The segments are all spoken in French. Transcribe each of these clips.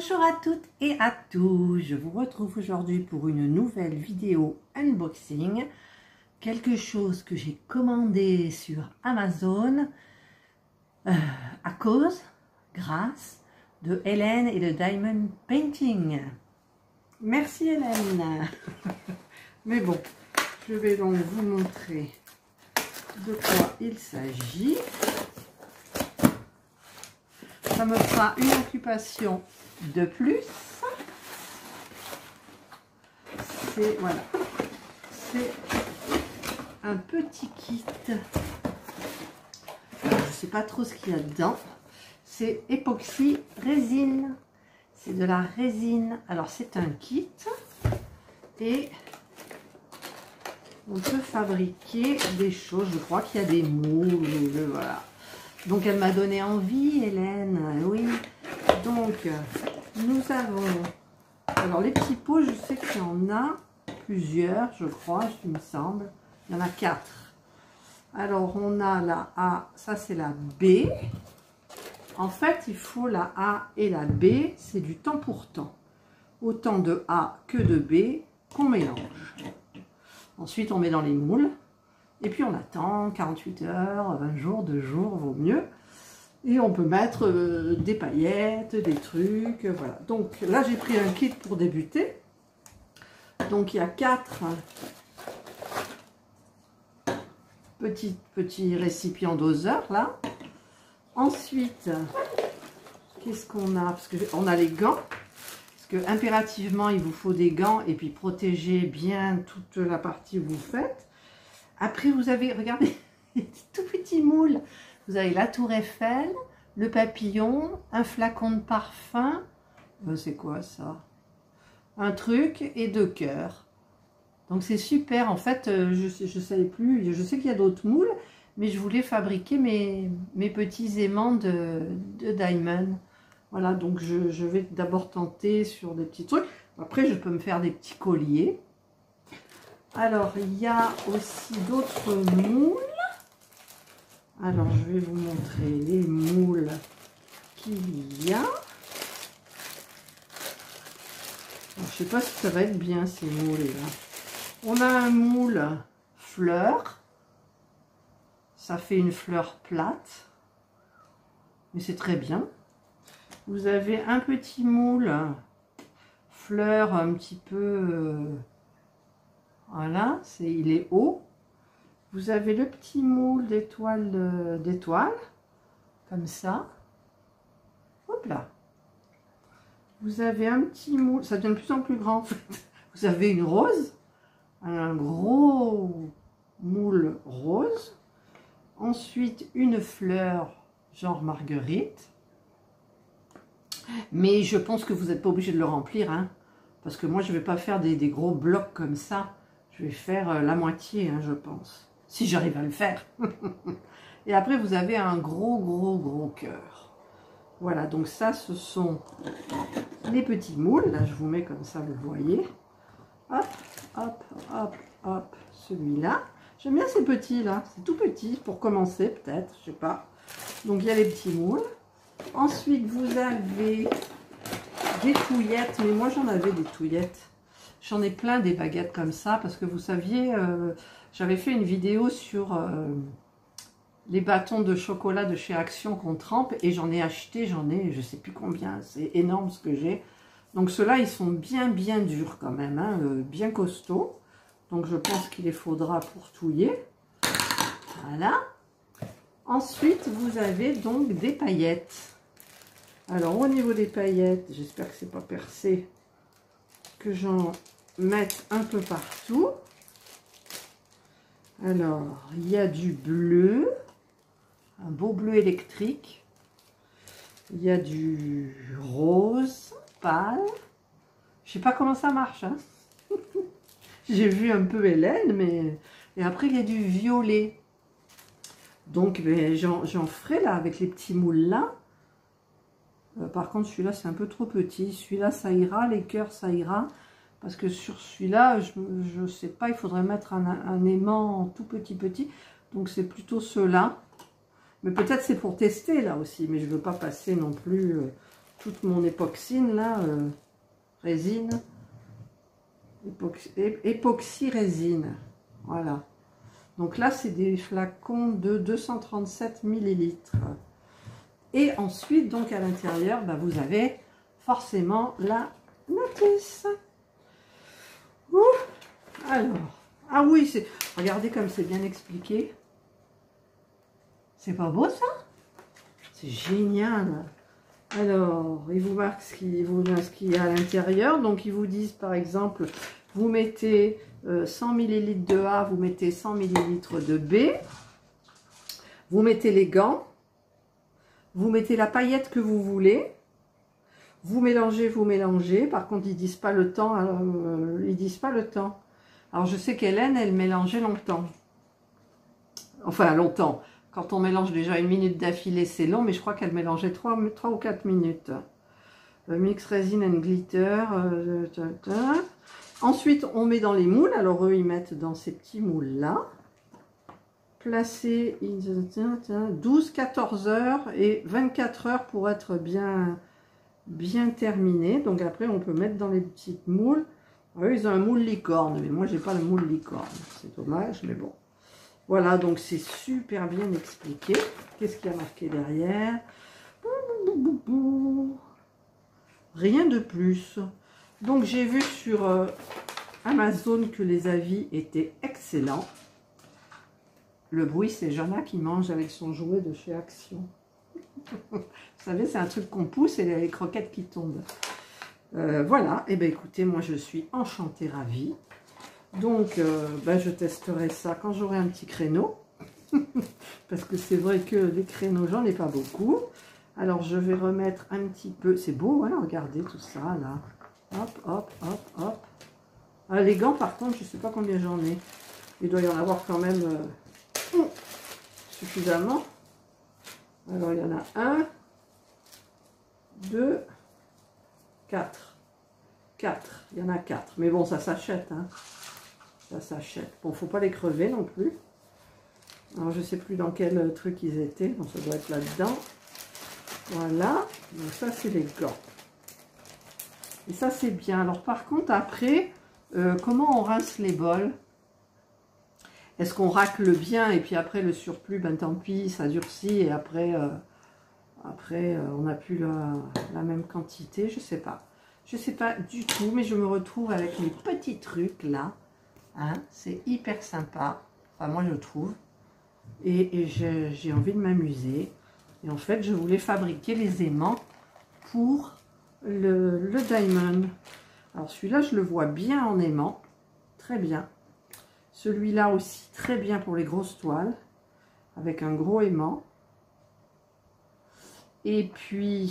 Bonjour à toutes et à tous, je vous retrouve aujourd'hui pour une nouvelle vidéo unboxing, quelque chose que j'ai commandé sur Amazon grâce de Hélène et de Diamond Painting. Merci Hélène. Mais bon, je vais donc vous montrer de quoi il s'agit. Ça me fera une occupation de plus. C'est voilà, c'est un petit kit. Alors, je sais pas trop ce qu'il y a dedans. C'est époxy résine. C'est de la résine. Alors c'est un kit et on peut fabriquer des choses. Je crois qu'il y a des moules. Voilà. Donc elle m'a donné envie, Hélène, oui. Donc nous avons, alors les petits pots, je sais qu'il y en a plusieurs, je crois, il me semble. Il y en a 4. Alors on a la A, ça c'est la B. En fait, il faut la A et la B, c'est du temps pour temps. Autant de A que de B qu'on mélange. Ensuite, on met dans les moules. Et puis on attend 48 heures, 20 jours, 2 jours, vaut mieux. Et on peut mettre des paillettes, des trucs, voilà. Donc là j'ai pris un kit pour débuter. Donc il y a 4 petits récipients doseurs là. Ensuite, qu'est-ce qu'on a? Parce qu'on a les gants. Parce que impérativement il vous faut des gants et puis protéger bien toute la partie où vous faites. Après, vous avez, regardez, des tout petits moules. Vous avez la tour Eiffel, le papillon, un flacon de parfum. C'est quoi ça? Un truc et 2 cœurs. Donc c'est super. En fait, je ne savais plus. Je sais qu'il y a d'autres moules, mais je voulais fabriquer mes petits aimants de Diamond. Voilà, donc je vais d'abord tenter sur des petits trucs. Après, je peux me faire des petits colliers. Alors, il y a aussi d'autres moules. Alors, je vais vous montrer les moules qu'il y a. Alors, je ne sais pas si ça va être bien, ces moules-là. On a un moule fleur. Ça fait une fleur plate. Mais c'est très bien. Vous avez un petit moule fleur un petit peu... Voilà, il est haut. Vous avez le petit moule d'étoiles, comme ça. Hop là. Vous avez un petit moule, ça devient de plus en plus grand. Vous avez une rose, un gros moule rose. Ensuite, une fleur genre marguerite. Mais je pense que vous n'êtes pas obligé de le remplir, hein, parce que moi, je ne vais pas faire des gros blocs comme ça. Je vais faire la moitié, hein, je pense. Si j'arrive à le faire. Et après, vous avez un gros cœur. Voilà, donc ça, ce sont les petits moules. Là, je vous mets comme ça, vous voyez. Hop, hop, hop, hop. Celui-là. J'aime bien ces petits-là. C'est tout petit pour commencer, peut-être. Je sais pas. Donc, il y a les petits moules. Ensuite, vous avez des touillettes. Mais moi, j'en avais des touillettes. J'en ai plein des baguettes comme ça, parce que vous saviez, j'avais fait une vidéo sur les bâtons de chocolat de chez Action qu'on trempe, et j'en ai acheté, je sais plus combien, c'est énorme ce que j'ai. Donc ceux-là, ils sont bien durs quand même, hein, bien costauds. Donc je pense qu'il les faudra pour touiller. Voilà. Ensuite, vous avez donc des paillettes. Alors au niveau des paillettes, j'espère que c'est pas percé, que j'en mette un peu partout. Alors, il y a du bleu, un beau bleu électrique. Il y a du rose pâle. Je sais pas comment ça marche, hein. J'ai vu un peu Hélène, mais... Et après, il y a du violet. Donc, ben, j'en ferai là, avec les petits moules là. Par contre, celui-là, c'est un peu trop petit. Celui-là, ça ira. Les cœurs, ça ira. Parce que sur celui-là, je ne sais pas, il faudrait mettre un aimant tout petit. Donc, c'est plutôt ceux-là. Mais peut-être c'est pour tester là aussi. Mais je ne veux pas passer non plus toute mon époxyne là, résine, époxy résine, voilà. Donc là, c'est des flacons de 237 millilitres. Et ensuite, donc à l'intérieur, bah, vous avez forcément la notice. Ouh, alors, ah oui, regardez comme c'est bien expliqué. C'est pas beau ça? C'est génial. Alors, ils vous marquent ce qu'il y a à l'intérieur. Donc, ils vous disent par exemple, vous mettez 100 ml de A, vous mettez 100 ml de B. Vous mettez les gants. Vous mettez la paillette que vous voulez. Vous mélangez, vous mélangez. Par contre, ils disent pas le temps. Ils disent pas le temps. Alors, je sais qu'Hélène, elle mélangeait longtemps. Enfin, longtemps. Quand on mélange déjà 1 minute d'affilée, c'est long, mais je crois qu'elle mélangeait 3 ou 4 minutes. Mix resin and glitter. Ensuite, on met dans les moules. Alors, eux, ils mettent dans ces petits moules-là. Placé 12-14 heures et 24 heures pour être bien terminé. Donc, après, on peut mettre dans les petites moules. Eux, ils ont un moule licorne, mais moi, j'ai pas le moule licorne. C'est dommage, mais bon. Voilà, donc c'est super bien expliqué. Qu'est-ce qu'il y a marqué derrière? Rien de plus. Donc j'ai vu sur Amazon que les avis étaient excellents. Le bruit, c'est Jana qui mange avec son jouet de chez Action. Vous savez, c'est un truc qu'on pousse et les croquettes qui tombent. Voilà, et bien écoutez, moi je suis enchantée, ravie. Donc, je testerai ça quand j'aurai un petit créneau. Parce que c'est vrai que les créneaux, j'en ai pas beaucoup. Alors, je vais remettre un petit peu. C'est beau, hein, regardez tout ça, là. Hop, hop, hop, hop. Ah, les gants, par contre, je sais pas combien j'en ai. Il doit y en avoir quand même suffisamment. Alors, il y en a 1, 2, 4. 4. Il y en a 4. Mais bon, ça s'achète, hein. Ça s'achète. Bon, faut pas les crever non plus. Alors, je sais plus dans quel truc ils étaient. Bon, ça doit être là-dedans. Voilà. Donc, ça, c'est les gants. Et ça, c'est bien. Alors, par contre, après, comment on rince les bols? Est-ce qu'on racle bien et puis après, le surplus, ben tant pis, ça durcit et après, on n'a plus la même quantité. Je sais pas. Je sais pas du tout, mais je me retrouve avec les petits trucs là. Hein, c'est hyper sympa, enfin moi je trouve, et j'ai envie de m'amuser. Et en fait, je voulais fabriquer les aimants pour le diamond. Alors celui-là, je le vois bien en aimant, très bien. Celui-là aussi, très bien pour les grosses toiles, avec un gros aimant. Et puis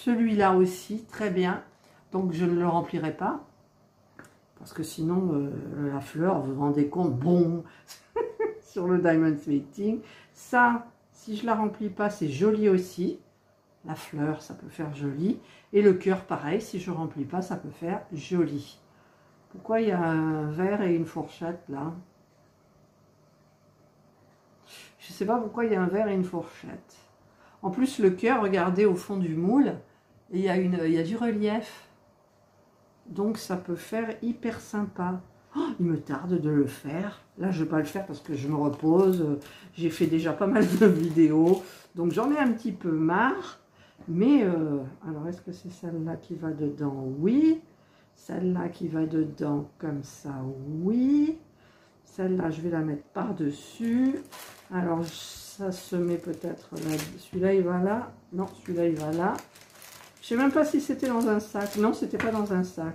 celui-là aussi, très bien. Donc je ne le remplirai pas. Parce que sinon, la fleur, vous vous rendez compte, bon, sur le diamond plating. Ça, si je la remplis pas, c'est joli aussi. La fleur, ça peut faire joli. Et le cœur, pareil, si je remplis pas, ça peut faire joli. Pourquoi il y a un verre et une fourchette là? Je sais pas pourquoi il y a un verre et une fourchette. En plus, le cœur, regardez au fond du moule, il y a du relief. Donc ça peut faire hyper sympa. Oh, il me tarde de le faire. Là, je ne vais pas le faire parce que je me repose. J'ai fait déjà pas mal de vidéos. Donc j'en ai un petit peu marre. Mais, alors est-ce que c'est celle-là qui va dedans? Oui. Celle-là qui va dedans comme ça? Oui. Celle-là, je vais la mettre par-dessus. Alors, ça se met peut-être là. Celui-là, il va là. Non, celui-là, il va là. Je sais même pas si c'était dans un sac. Non, c'était pas dans un sac.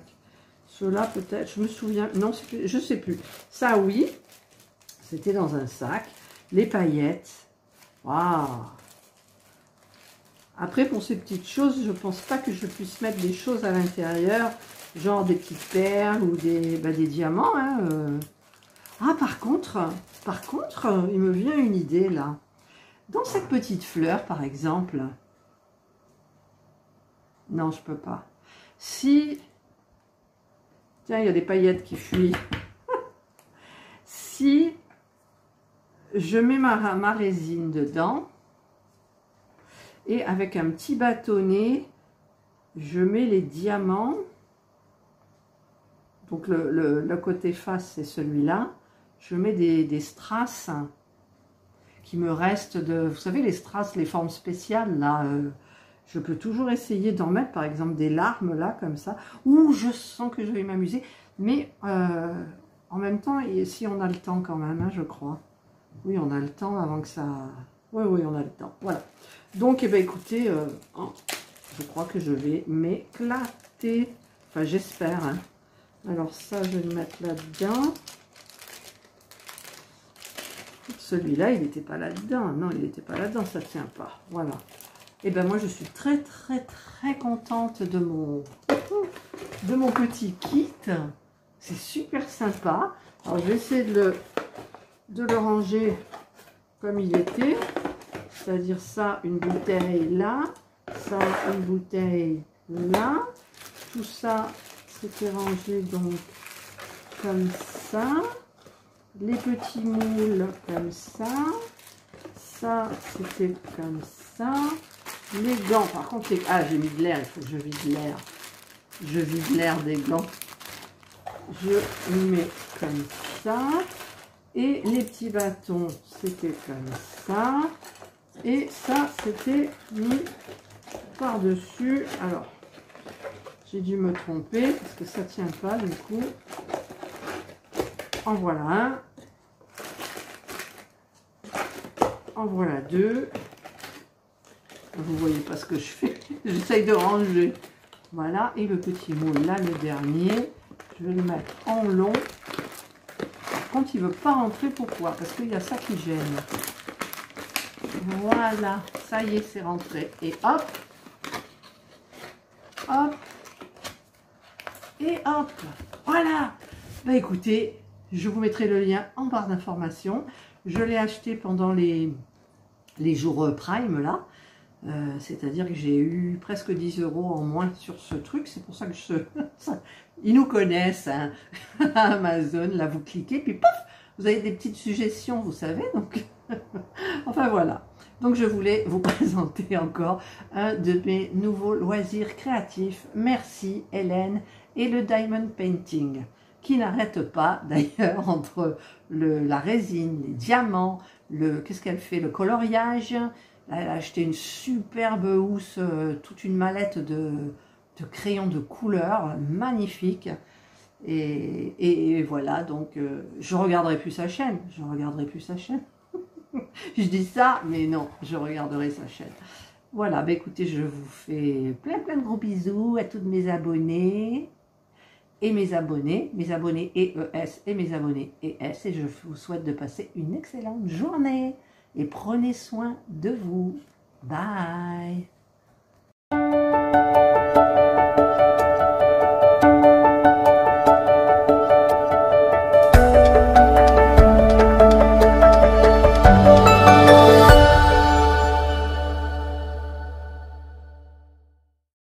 Cela peut-être, je me souviens. Non, je sais plus. Ça, oui. C'était dans un sac. Les paillettes. Waouh. Après, pour ces petites choses, je pense pas que je puisse mettre des choses à l'intérieur. Genre des petites perles ou des diamants. Hein, Ah, par contre, il me vient une idée là. Dans cette petite fleur, par exemple. Non, je peux pas. Si, tiens, il y a des paillettes qui fuient. Si je mets ma résine dedans Et avec un petit bâtonnet, je mets les diamants. Donc le côté face, c'est celui-là. Je mets des strass qui me restent de... Vous savez, les strass, les formes spéciales, là, je peux toujours essayer d'en mettre, par exemple, des larmes, là, comme ça. Ouh, je sens que je vais m'amuser. Mais en même temps, si on a le temps quand même, hein, je crois. Oui, on a le temps avant que ça... Oui, oui, on a le temps. Voilà. Donc, eh bien, écoutez, je crois que je vais m'éclater. Enfin, j'espère, hein. Alors ça, je vais le mettre là-dedans. Celui-là, il n'était pas là-dedans. Non, il n'était pas là-dedans, ça ne tient pas. Voilà. Et ben moi, je suis très, très, très contente de mon petit kit. C'est super sympa. Alors, je vais essayer de le ranger comme il était. C'est-à-dire ça, une bouteille là. Ça, une bouteille là. Tout ça, c'était rangé donc comme ça. Les petits moules comme ça. Ça, c'était comme ça. Les gants, par contre, ah, j'ai mis de l'air, il faut que je vide l'air. Je vide l'air des gants. Je mets comme ça. Et les petits bâtons, c'était comme ça. Et ça, c'était mis par-dessus. Alors, j'ai dû me tromper parce que ça tient pas du coup. En voilà un. En voilà deux. Vous voyez pas ce que je fais. J'essaye de ranger. Voilà. Et le petit moule là, le dernier. Je vais le mettre en long. Par contre, il veut pas rentrer. Pourquoi? Parce qu'il y a ça qui gêne. Voilà. Ça y est, c'est rentré. Et hop. Hop. Et hop. Voilà. Bah écoutez, je vous mettrai le lien en barre d'informations. Je l'ai acheté pendant les jours Prime là. C'est-à-dire que j'ai eu presque 10 € en moins sur ce truc. C'est pour ça que ils nous connaissent, hein. Amazon, là vous cliquez, puis pouf, vous avez des petites suggestions, vous savez. Donc, enfin voilà. Donc je voulais vous présenter encore un de mes nouveaux loisirs créatifs. Merci Hélène et le Diamond Painting, qui n'arrête pas d'ailleurs entre la résine, les diamants, qu'est-ce qu'elle fait, le coloriage. Elle a acheté une superbe housse, toute une mallette de crayons de couleur, magnifique. Et voilà, donc je regarderai plus sa chaîne. Je regarderai plus sa chaîne. Je dis ça, mais non, je regarderai sa chaîne. Voilà, bah écoutez, je vous fais plein de gros bisous à tous mes abonnés. Et mes abonnés EES et mes abonnés ES. Et je vous souhaite de passer une excellente journée. Et prenez soin de vous. Bye.